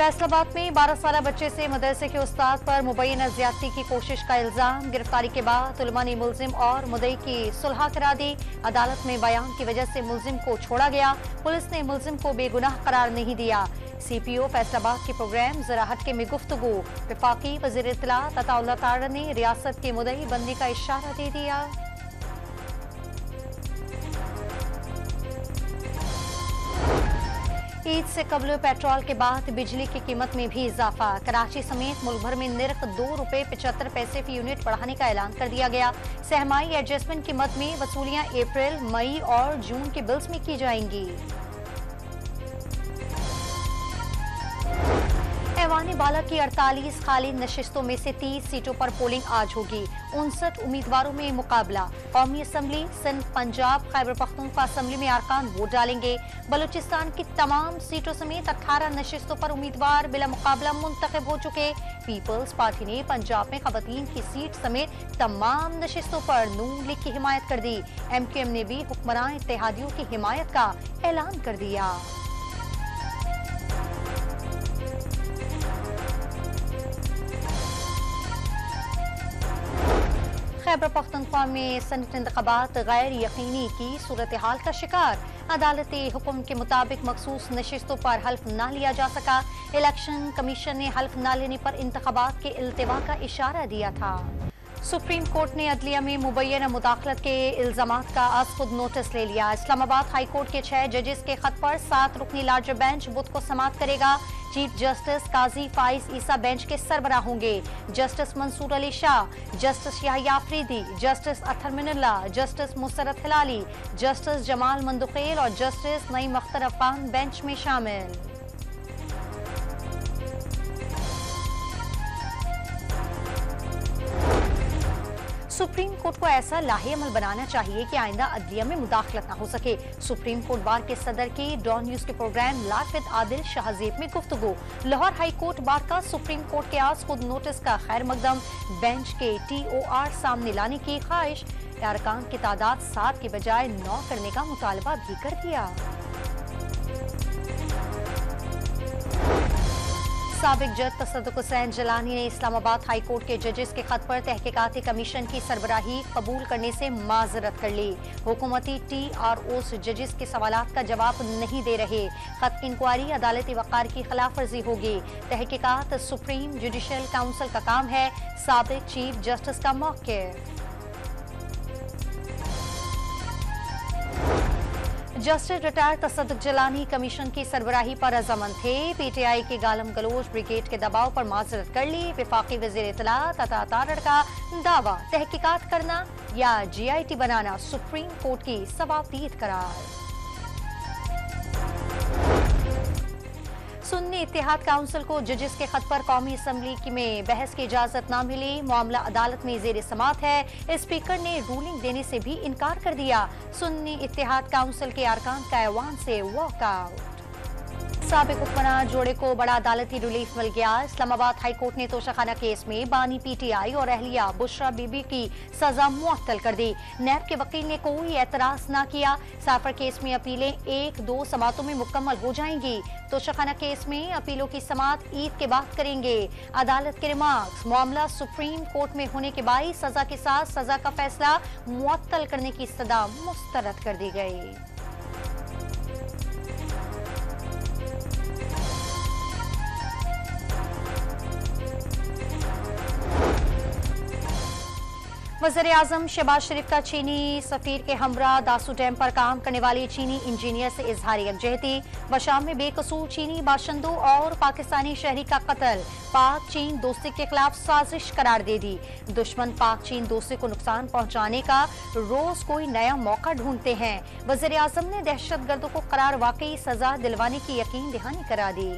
फैसलाबाद में 12 साल बच्चे से मदरसे के उस्ताद पर मुबैना ज्यादती की कोशिश का इल्जाम। गिरफ्तारी के बाद उलमा ने मुल्जिम और मुद्दई की सुलह करा दी। अदालत में बयान की वजह से मुल्जिम को छोड़ा गया। पुलिस ने मुल्जिम को बेगुनाह करार नहीं दिया। CPO फैसलाबाद के प्रोग्राम जरा हटके में गुफ्तगू। वफाकी वज़ीर इत्तलात अताउल्लाह तारा ने रियासत के मुद्दई बनने का इशारा दे दिया। ईद से कबल पेट्रोल के बाद बिजली की कीमत में भी इजाफा। कराची समेत मुल्क भर में निर्ख ₹2.75 फी यूनिट बढ़ाने का ऐलान कर दिया गया। सहमाई एडजस्टमेंट की मद में वसूलियां अप्रैल, मई और जून के बिल्स में की जाएंगी। ऐवान बाला की 48 खाली नशिस्तों में से 30 सीटों पर पोलिंग आज होगी। 59 उम्मीदवारों में मुकाबला। कौमी असम्बली, सिंध, पंजाब, खैबर पख्तूनख्वा असम्बली में अरकान वोट डालेंगे। बलूचिस्तान की तमाम सीटों समेत 18 नशिस्तों पर उम्मीदवार बिला मुकाबला मुंतखब हो चुके। पीपल्स पार्टी ने पंजाब में खवातीन की सीट समेत तमाम नशिस्तों पर नून लीग की हिमायत कर दी। MQM ने भी हुक्मरान इत्तेहादियों की हिमायत का ऐलान कर दिया। खैबर पख्तूनख्वा में सनत इंतखाबात गैर यकीनी की सूरत हाल का शिकार। अदालती हुक्म के मुताबिक मखसूस नशिस्तों पर हल्फ न लिया जा सका। इलेक्शन कमीशन ने हल्फ न लेने पर इंतखाबात के इल्तिवा का इशारा दिया था। सुप्रीम कोर्ट ने अदलिया में मुबैना मुदाखलत के इल्जामात का आज खुद नोटिस ले लिया। इस्लामाबाद हाई कोर्ट के 6 जजेस के खत पर 7 रुकनी लार्जर बेंच बुध को समाअत करेगा। Chief justice Qazi Faez Isa bench के सरबराह होंगे। Justice Mansoor Ali Shah, justice Yahya Afridi, justice Athar Minallah, justice Musarrat Hilali, justice Jamal Mandokhail और जस्टिस नईम अख्तर अफगान बेंच में शामिल। सुप्रीम कोर्ट को ऐसा लाहे-अमल बनाना चाहिए कि आइंदा अदलिया में मुदाखलत न हो सके। सुप्रीम कोर्ट बार के सदर की डॉन न्यूज के programme live with Adil Shahzeb में गुफ्तगू। लाहौर हाई कोर्ट बार का सुप्रीम कोर्ट के आज खुद नोटिस का खैर मकदम। बेंच के TOR सामने लाने की ख्वाहिश। अरकान की तादाद 7 के बजाय 9 करने का मुतालबा भी कर दिया। साबिक जज तसद्दुक हुसैन जलानी ने इस्लामाबाद हाई कोर्ट के जजेस के खत पर तहकीकाती कमीशन की सरबराही कबूल करने से माजरत कर ली। हुकूमती TROs जजेस के सवालात का जवाब नहीं दे रहे। खत की इंक्वायरी अदालती वक़ार की खिलाफ वर्जी होगी। तहकीकात सुप्रीम जुडिशल काउंसिल का काम है। साबिक चीफ जस्टिस का मौक़िफ़। जस्टिस रिटायर्ड तसद्दुक जलानी कमीशन की सरबराही पर रजामंद थे। PTI की गालम गलोच ब्रिगेड के दबाव पर माजरत कर ली। वफाकी वज़ीर इत्तलात अता तारड़ का दावा, तहकीकात करना या GIT बनाना सुप्रीम कोर्ट की सवाबदीद करार। सुन्नी इत्तेहाद काउंसिल को जजेस के खत पर कौमी असम्बली में बहस की इजाजत न मिली। मामला अदालत में जेर समाअत है। स्पीकर ने रूलिंग देने से भी इनकार कर दिया। सुन्नी इत्तेहाद काउंसिल के अरकान का ऐवान से वॉकआउट। साबिक हुक्मरान जोड़े को बड़ा अदालती रिलीफ मिल गया। इस्लामाबाद हाई कोर्ट ने तोशाखाना केस में बानी PTI और अहलिया बुशरा बीबी की सजा मुअत्तल कर दी। नैब के वकील ने कोई एतराज न किया। साफर केस में अपीलें 1-2 समातों में मुकम्मल हो जाएंगी। तोशाखाना केस में अपीलों की समाअत ईद के बाद करेंगे। अदालत के रिमार्क्स, मामला सुप्रीम कोर्ट में होने के बाद सजा के साथ सजा का फैसला मुअत्तल करने की सदा मुस्तरद कर दी गई। वज़ीर-ए-आज़म शहबाज शरीफ का चीनी सफीर के हमरा दासू डैम पर काम करने वाले चीनी इंजीनियर से इजहार यकजहती। बशाम में बेकसूर चीनी बाशिंदों और पाकिस्तानी शहरी का कत्ल। पाक चीन दोस्ती के खिलाफ साजिश करार दे दी। दुश्मन पाक चीन दोस्ती को नुकसान पहुंचाने का रोज कोई नया मौका ढूंढते हैं। वज़ीर-ए-आज़म ने दहशतगर्दों को करार वाकई सजा दिलवाने की यकीन दहानी करा दी।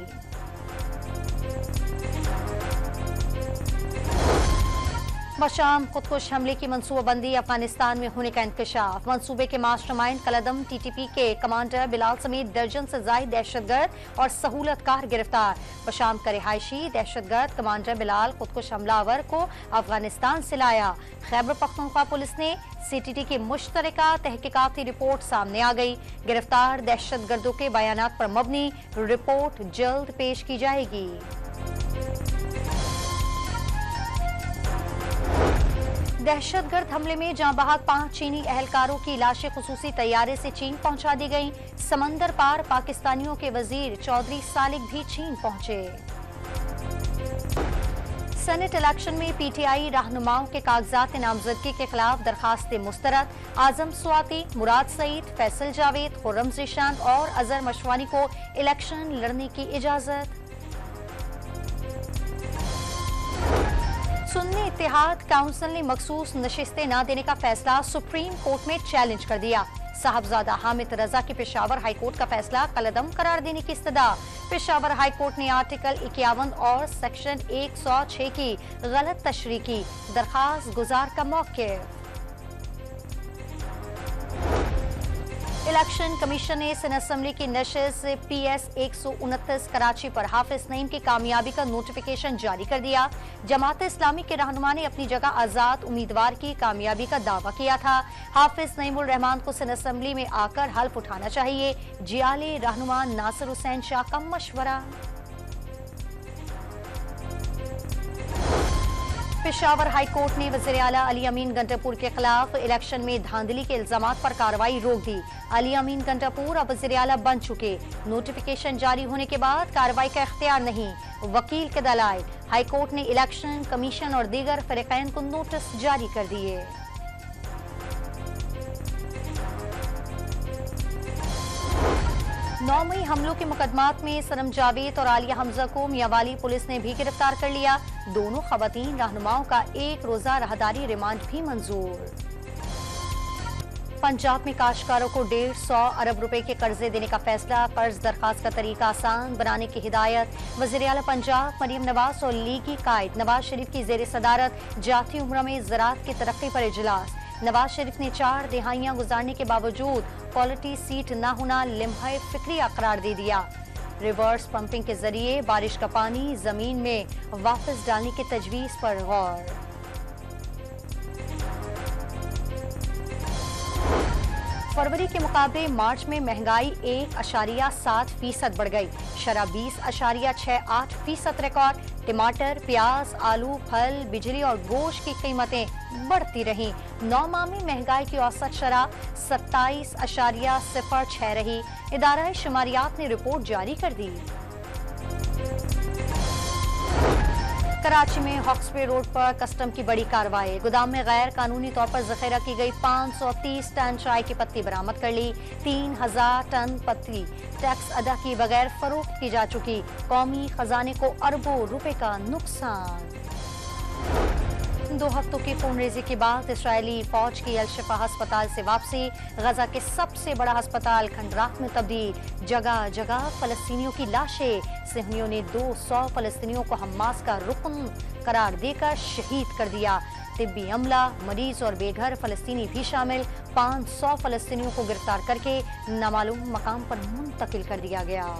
बशाम खुदकुश हमले की मंसूबाबंदी अफगानिस्तान में होने का इंकशाफ। मंसूबे के मास्टरमाइंड कलदम टीटीपी के कमांडर बिलाल समेत दर्जन से ज्यादा दहशतगर्द और सहूलतकार गिरफ्तार। बशाम का रिहायशी दहशतगर्द कमांडर बिलाल खुदकुश हमलावर को अफगानिस्तान से लाया। खैबर पख्तूनख्वा पुलिस ने सीटीटी की मुश्तरका तहकीकाती रिपोर्ट सामने आ गई। गिरफ्तार दहशतगर्दों के बयानात पर मबनी रिपोर्ट जल्द पेश की जाएगी। दहशतगर्द हमले में जहां बहक 5 चीनी एहलकारों की लाशें खुसूसी तैयारे से चीन पहुंचा दी गईं। समंदर पार पाकिस्तानियों के वजीर चौधरी सालिक भी चीन पहुंचे। सेनेट इलेक्शन में पीटीआई रहनुमाओं के कागजात नामजदगी के खिलाफ दरखास्तें मुस्तरद। आजम स्वाति, मुराद सईद, फैसल जावेद, खुर्रम ज़ीशान और अजहर मशवानी को इलेक्शन लड़ने की इजाजत। सुन्नी इत्तेहाद काउंसिल ने मखसूस नशिस्तें न देने का फैसला सुप्रीम कोर्ट में चैलेंज कर दिया। साहबजादा हामिद रजा की पेशावर हाईकोर्ट का फैसला कलदम करार देने की इस्तदा। पेशावर हाईकोर्ट ने आर्टिकल 51 और सेक्शन 106 की गलत तशरीह की। दरखास्त गुजार का मौक़िफ़। इलेक्शन कमीशन ने सिंध असम्बली की नशिस्त PS 129 कराची पर हाफिज नईम की कामयाबी का नोटिफिकेशन जारी कर दिया। जमात इस्लामी के रहनुमा ने अपनी जगह आजाद उम्मीदवार की कामयाबी का दावा किया था। हाफिज नईमुर रहमान को सिंध असम्बली में आकर हल्फ उठाना चाहिए। जियाले रहनुमा नासिर हुसैन शाह का मशवरा। पेशावर हाईकोर्ट ने वज़ीर आला अली अमीन गंडापुर के खिलाफ इलेक्शन में धांधली के इल्जामात पर कार्रवाई रोक दी। अली अमीन गंडापुर अब वज़ीर आला बन चुके। नोटिफिकेशन जारी होने के बाद कार्रवाई का इख्तियार नहीं। वकील के दलाइल। हाईकोर्ट ने इलेक्शन कमीशन और दीगर फरीक़ैन को नोटिस जारी कर दिए। 9 मई हमलों के मुकदमात में सनम जावेद और आलिया हमजा को मियांवाली पुलिस ने भी गिरफ्तार कर लिया। दोनों खवातीन रहनुमाओं का 1 रोजा राहदारी रिमांड भी मंजूर। पंजाब में काश्तकारों को 150 अरब रुपए के कर्जे देने का फैसला। कर्ज दरखास्त का तरीका आसान बनाने की हिदायत। वज़ीर आला पंजाब मरियम नवाज और लीगी कायद नवाज शरीफ की जेर सदारत जाती उम्र में ज़राअत की तरक्की पर इजलास। नवाज शरीफ ने 4 दिहाइयां गुजारने के बावजूद क्वालिटी सीट न होना लिम्हा फिक्रिया करार दे दिया। रिवर्स पंपिंग के जरिए बारिश का पानी जमीन में वापस डालने की तजवीज पर गौर। फरवरी के मुकाबले मार्च में महंगाई 1.7% बढ़ गई। शराब 20.68% रिकॉर्ड। टमाटर, प्याज, आलू, फल, बिजली और गोश्त की कीमतें बढ़ती रहीं। 9 माह में महंगाई की औसत शरह 27.06 रही। इदारा शुमारियात ने रिपोर्ट जारी कर दी। कराची में हॉक्सवे रोड पर कस्टम की बड़ी कार्रवाई। गोदाम में गैर कानूनी तौर पर जखेरा की गई 530 टन चाय की पत्ती बरामद कर ली। 3000 टन पत्ती टैक्स अदा किए बगैर फरोख्त की जा चुकी। कौमी खजाने को अरबों रुपए का नुकसान। 2 हफ्तों की खूनरेजी के बाद इसराइली फौज की अल-शिफा अस्पताल से वापसी। गजा के सबसे बड़ा अस्पताल खंडराख में तब्दील। जगह जगह फलस्तीनियों की लाशें। सेहनियों ने 200 फलस्तीनियों को हमास का रुकन करार देकर शहीद कर दिया। तिब्बी अमला, मरीज और बेघर फलस्तीनी भी शामिल। 500 फलस्तीनियों को गिरफ्तार करके नामालूम मकाम पर मुंतकिल कर दिया गया।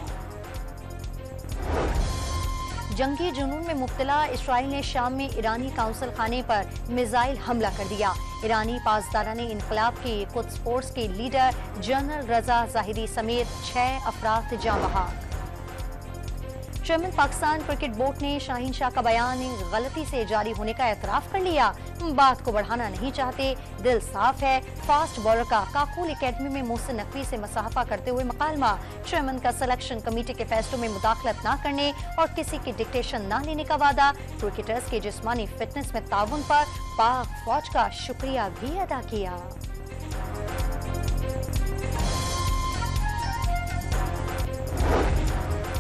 जंगी जुनून में मुब्तला इसराइल ने शाम में ईरानी काउंसिल खाने पर मिसाइल हमला कर दिया। ईरानी पासदाराने इनकलाब की कुद्स फोर्स के लीडर जनरल रजा जाहिदी समेत 6 अफराद जाँ बहक। चेयरमैन पाकिस्तान क्रिकेट बोर्ड ने शाहीन शाह का बयान गलती से जारी होने का एतराफ कर लिया। बात को बढ़ाना नहीं चाहते, दिल साफ है। फास्ट बॉलर का काकुल एकेडमी में मोहसिन नकवी से मुसाफा करते हुए मुकालमा। चेयरमैन का सिलेक्शन कमेटी के फैसलों में मुदाखलत न करने और किसी की डिक्टेशन न लेने का वादा। क्रिकेटर्स की जिस्मानी फिटनेस में ताउन पर पाक फौज का शुक्रिया भी अदा किया।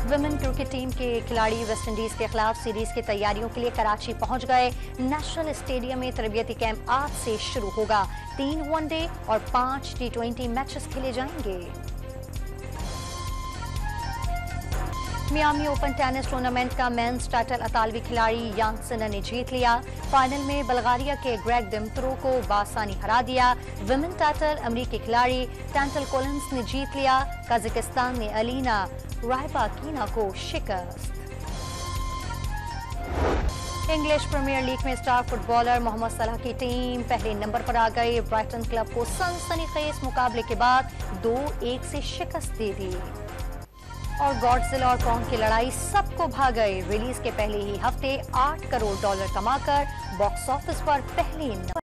वुमेन क्रिकेट टीम के खिलाड़ी वेस्टइंडीज के खिलाफ सीरीज की तैयारियों के लिए कराची पहुंच गए। नेशनल स्टेडियम में तरबियती कैंप आज से शुरू होगा। 3 वनडे और 5 T20 मैचेस खेले जाएंगे। मियामी ओपन टेनिस टूर्नामेंट का मेंस टाइटल अतालवी खिलाड़ी यांग सिनर ने जीत लिया। फाइनल में बल्गारिया के ग्रेग दिमित्रोव को बासानी हरा दिया। विमेन टाइटल अमेरिकी खिलाड़ी टैंटल कोलिन्स ने जीत लिया। कजाकिस्तान ने अलीना रायबाकिना को शिकस्त। इंग्लिश प्रीमियर लीग में स्टार फुटबॉलर मोहम्मद सलाह की टीम पहले नंबर पर आ गई। ब्राइटन क्लब को सनसनीखेज मुकाबले के बाद 2-1 से शिकस्त दे दी। और गॉडजिला और कॉन्ग की लड़ाई सबको भा गई। रिलीज के पहले ही हफ्ते $8 करोड़ कमाकर बॉक्स ऑफिस पर पहले नंबर